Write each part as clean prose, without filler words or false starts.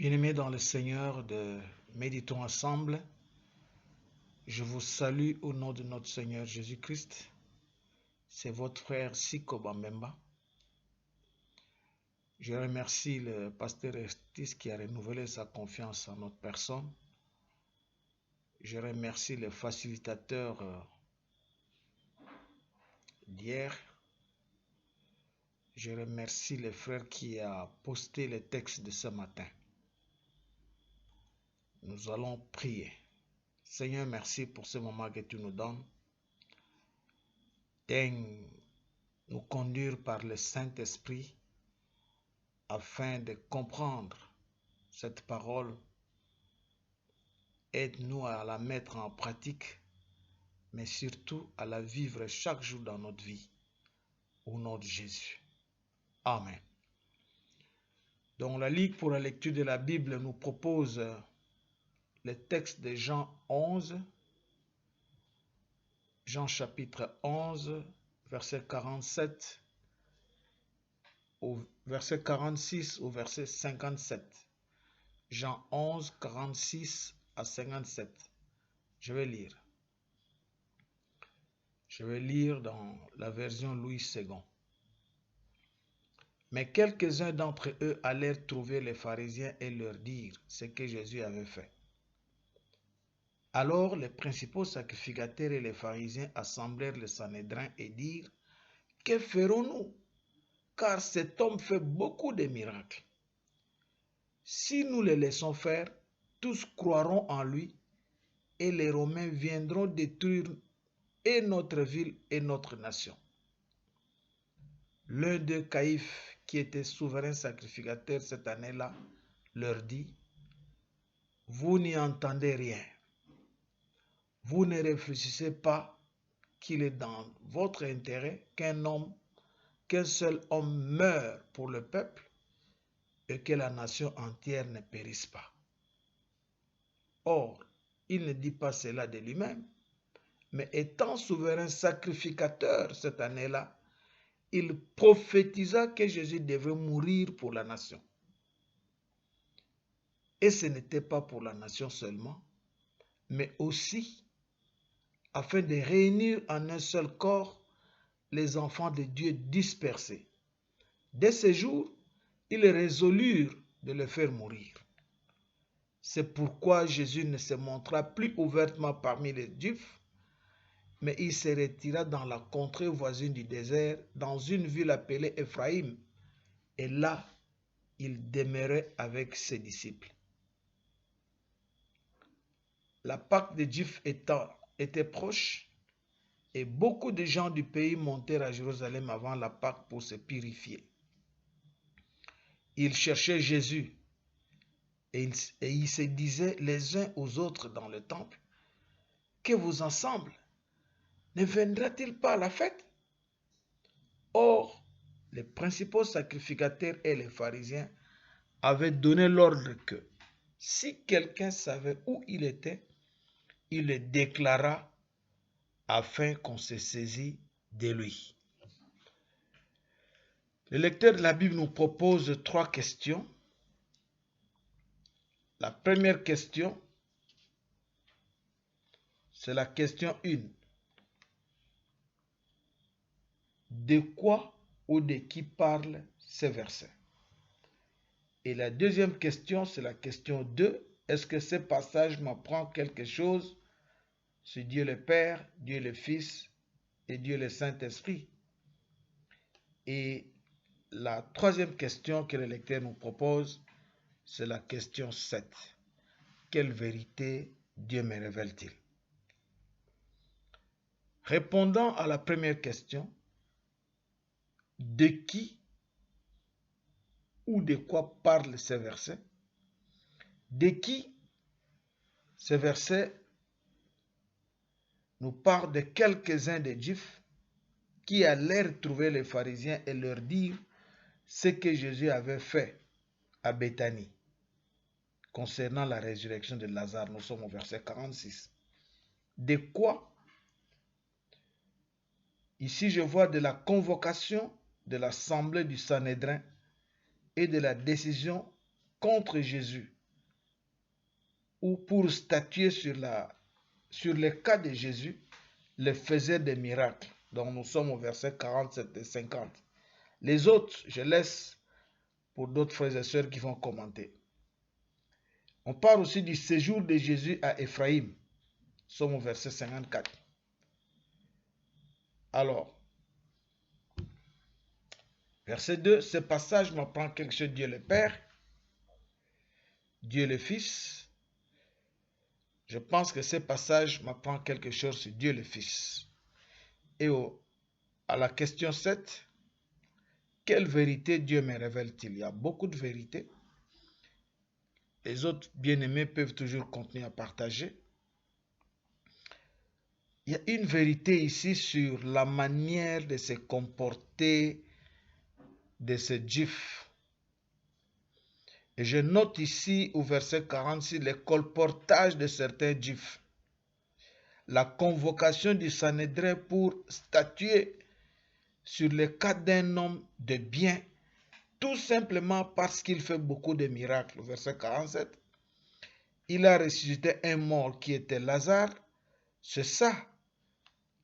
Bien-aimés dans le Seigneur, méditons ensemble. Je vous salue au nom de notre Seigneur Jésus-Christ. C'est votre frère Siko Bambemba. Je remercie le pasteur Estis qui a renouvelé sa confiance en notre personne. Je remercie le facilitateur d'hier. Je remercie le frère qui a posté le texte de ce matin. Nous allons prier. Seigneur, merci pour ce moment que tu nous donnes. Daigne nous conduire par le Saint-Esprit afin de comprendre cette parole. Aide-nous à la mettre en pratique, mais surtout à la vivre chaque jour dans notre vie. Au nom de Jésus. Amen. Donc la Ligue pour la lecture de la Bible nous propose le texte de Jean 11, Jean chapitre 11, verset 47, au verset 46 au verset 57. Jean 11, 46 à 57. Je vais lire. Je vais lire dans la version Louis II. Mais quelques-uns d'entre eux allèrent trouver les pharisiens et leur dire ce que Jésus avait fait. Alors les principaux sacrificateurs et les pharisiens assemblèrent le Sanhédrin et dirent : que ferons-nous? Car cet homme fait beaucoup de miracles. Si nous le laissons faire, tous croiront en lui et les Romains viendront détruire et notre ville et notre nation. L'un d'eux, Caïphe, qui était souverain sacrificateur cette année-là, leur dit : vous n'y entendez rien. Vous ne réfléchissez pas qu'il est dans votre intérêt qu'un seul homme meure pour le peuple et que la nation entière ne périsse pas. Or, il ne dit pas cela de lui-même, mais étant souverain sacrificateur cette année-là, il prophétisa que Jésus devait mourir pour la nation. Et ce n'était pas pour la nation seulement, mais aussi afin de réunir en un seul corps les enfants de Dieu dispersés. Dès ce jour, ils résolurent de le faire mourir. C'est pourquoi Jésus ne se montra plus ouvertement parmi les Juifs, mais il se retira dans la contrée voisine du désert, dans une ville appelée Éphraïm, et là, il demeurait avec ses disciples. La Pâque des Juifs était proche, et beaucoup de gens du pays montèrent à Jérusalem avant la Pâque pour se purifier. Ils cherchaient Jésus, et ils se disaient les uns aux autres dans le temple : que vous ensemble, ne viendra-t-il pas à la fête? Or, les principaux sacrificateurs et les pharisiens avaient donné l'ordre que, si quelqu'un savait où il était, il le déclara afin qu'on se saisisse de lui. Le lecteur de la Bible nous propose 3 questions. La première question, c'est la question 1. De quoi ou de qui parlent ces versets? Et la deuxième question, c'est la question 2. Est-ce que ce passage m'apprend quelque chose sur Dieu le Père, Dieu le Fils et Dieu le Saint-Esprit? Et la troisième question que le lecteur nous propose, c'est la question 7. Quelle vérité Dieu me révèle-t-il? Répondant à la première question, de qui ou de quoi parlent ces versets? De qui ces versets nous parlent de quelques-uns des Juifs qui allèrent trouver les pharisiens et leur dire ce que Jésus avait fait à Béthanie concernant la résurrection de Lazare. Nous sommes au verset 46. De quoi? Ici, je vois de la convocation de l'assemblée du Sanhédrin et de la décision contre Jésus ou pour statuer sur les cas de Jésus, les faisait des miracles. Donc nous sommes au verset 47 et 50. Les autres, je laisse pour d'autres frères et sœurs qui vont commenter. On parle aussi du séjour de Jésus à Éphraïm. Nous sommes au verset 54. Alors, verset 2, ce passage m'apprend quelque chose de Dieu le Père, Dieu le Fils. Je pense que ce passage m'apprend quelque chose sur Dieu le Fils. Et à la question 7, quelle vérité Dieu me révèle-t-il? Il y a beaucoup de vérités. Les autres bien-aimés peuvent toujours continuer à partager. Il y a une vérité ici sur la manière de se comporter de ces Juifs. Et je note ici au verset 46 le colportage de certains Juifs. La convocation du Sanhédrin pour statuer sur le cas d'un homme de bien, tout simplement parce qu'il fait beaucoup de miracles. Au verset 47, il a ressuscité un mort qui était Lazare. C'est ça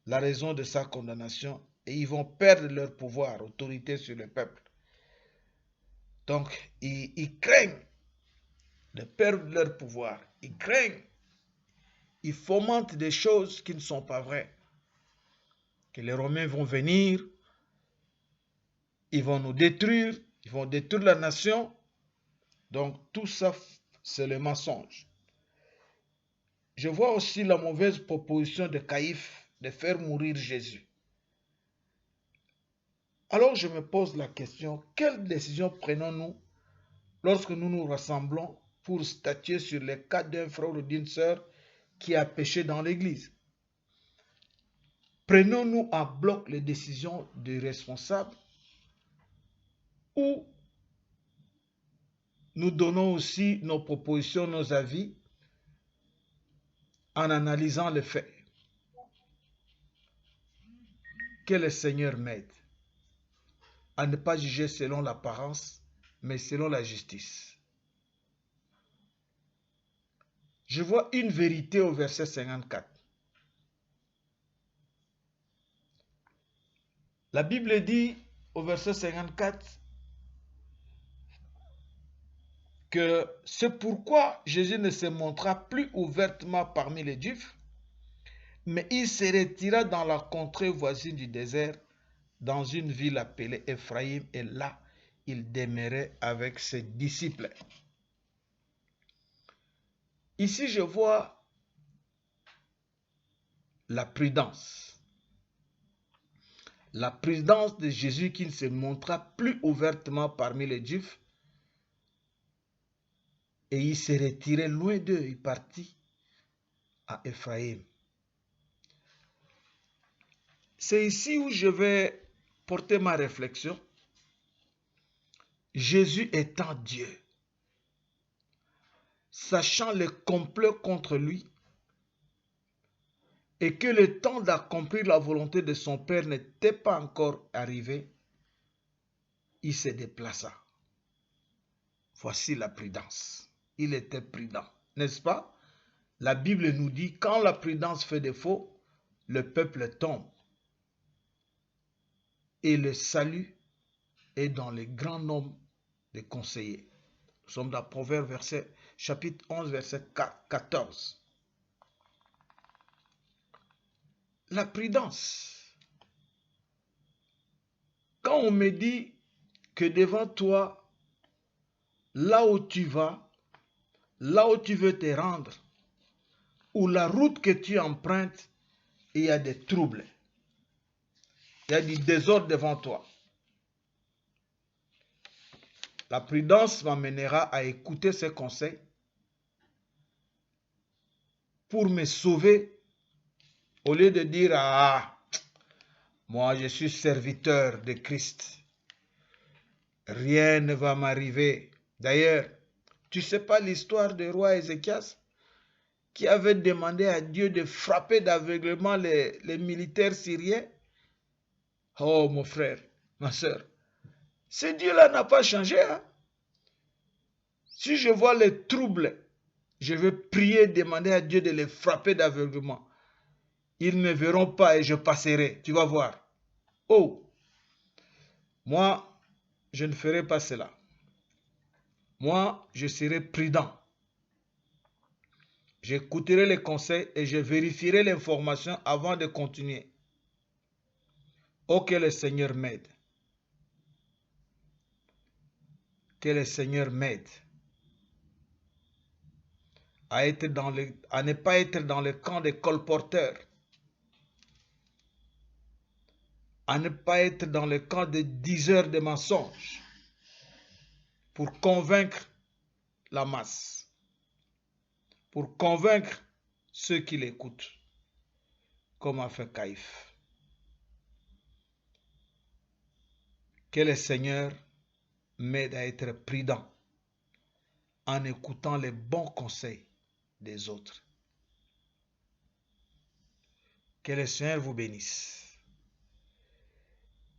la raison de sa condamnation, et ils vont perdre leur pouvoir, autorité sur le peuple. Donc, ils craignent de perdre leur pouvoir. Ils craignent. Ils fomentent des choses qui ne sont pas vraies. Que les Romains vont venir, ils vont nous détruire, ils vont détruire la nation. Donc, tout ça, c'est le mensonge. Je vois aussi la mauvaise proposition de Caïphe de faire mourir Jésus. Alors je me pose la question, quelle décision prenons-nous lorsque nous nous rassemblons pour statuer sur le cas d'un frère ou d'une sœur qui a péché dans l'église? Prenons-nous en bloc les décisions des responsables ou nous donnons aussi nos propositions, nos avis en analysant les faits? Que le Seigneur m'aide à ne pas juger selon l'apparence, mais selon la justice. Je vois une vérité au verset 54. La Bible dit au verset 54 que c'est pourquoi Jésus ne se montra plus ouvertement parmi les Juifs, mais il se retira dans la contrée voisine du désert, dans une ville appelée Éphraïm, et là, il demeurait avec ses disciples. Ici, je vois la prudence. La prudence de Jésus qui ne se montra plus ouvertement parmi les Juifs, et il s'est retiré loin d'eux, il partit à Éphraïm. C'est ici où je vais porter ma réflexion. Jésus étant Dieu, sachant le complot contre lui, et que le temps d'accomplir la volonté de son Père n'était pas encore arrivé, il se déplaça. Voici la prudence. Il était prudent, n'est-ce pas? La Bible nous dit, quand la prudence fait défaut, le peuple tombe. Et le salut est dans les grands nombres des conseillers. Nous sommes dans Proverbe chapitre 11, verset 14. La prudence. Quand on me dit que devant toi, là où tu vas, là où tu veux te rendre, ou la route que tu empruntes, il y a des troubles. Il y a du désordre devant toi. La prudence m'amènera à écouter ces conseils pour me sauver au lieu de dire « Ah, moi je suis serviteur de Christ. Rien ne va m'arriver. » D'ailleurs, tu ne sais pas l'histoire du roi Ézéchias qui avait demandé à Dieu de frapper d'aveuglement les militaires syriens? Oh mon frère, ma soeur, ce Dieu-là n'a pas changé. Hein? Si je vois les troubles Je veux prier, demander à Dieu de les frapper d'aveuglement. Ils ne verront pas et je passerai. Tu vas voir. Oh, moi, je ne ferai pas cela. Moi, je serai prudent. J'écouterai les conseils et je vérifierai l'information avant de continuer. Oh, que le Seigneur m'aide. Que le Seigneur m'aide à ne pas être dans le camp des colporteurs, à ne pas être dans le camp des diseurs de mensonges pour convaincre la masse, pour convaincre ceux qui l'écoutent, comme a fait Caïphe. Que le Seigneur m'aide à être prudent en écoutant les bons conseils des autres. Que le Seigneur vous bénisse.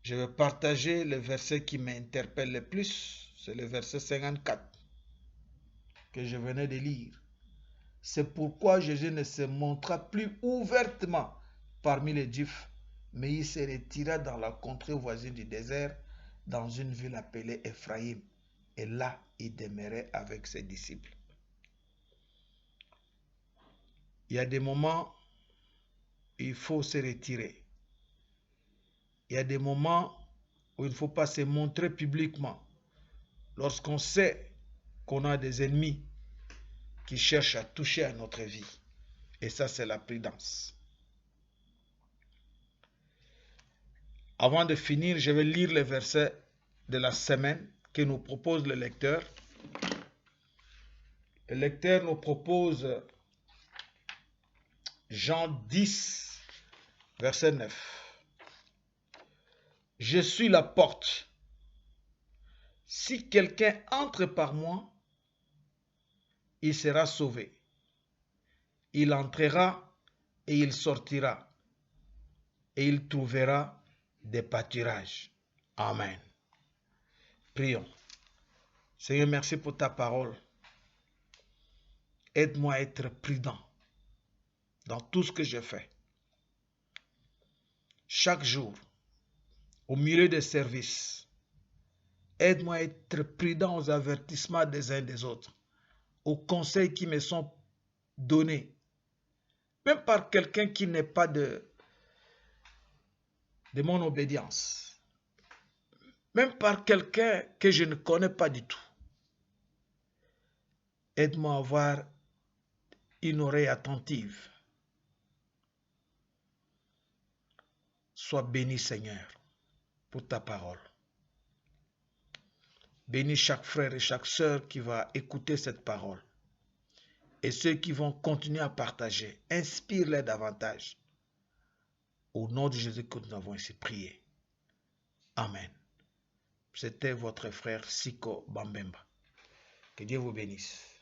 Je vais partager le verset qui m'interpelle le plus. C'est le verset 54 que je venais de lire. C'est pourquoi Jésus ne se montra plus ouvertement parmi les Juifs, mais il se retira dans la contrée voisine du désert, dans une ville appelée Ephraïm. Et là, il demeurait avec ses disciples. Il y a des moments où il faut se retirer. Il y a des moments où il ne faut pas se montrer publiquement. Lorsqu'on sait qu'on a des ennemis qui cherchent à toucher à notre vie. Et ça, c'est la prudence. Avant de finir, je vais lire les versets de la semaine que nous propose le lecteur. Le lecteur nous propose Jean 10, verset 9. Je suis la porte. Si quelqu'un entre par moi, il sera sauvé. Il entrera et il sortira. Et il trouvera des pâturages. Amen. Prions. Seigneur, merci pour ta parole. Aide-moi à être prudent dans tout ce que je fais. Chaque jour, au milieu des services, aide-moi à être prudent aux avertissements des uns des autres, aux conseils qui me sont donnés, même par quelqu'un qui n'est pas de mon obédience, même par quelqu'un que je ne connais pas du tout. Aide-moi à avoir une oreille attentive. Sois béni, Seigneur, pour ta parole. Bénis chaque frère et chaque sœur qui va écouter cette parole. Et ceux qui vont continuer à partager, inspire-les davantage. Au nom de Jésus que nous avons ainsi prié. Amen. C'était votre frère Siko Bambemba. Que Dieu vous bénisse.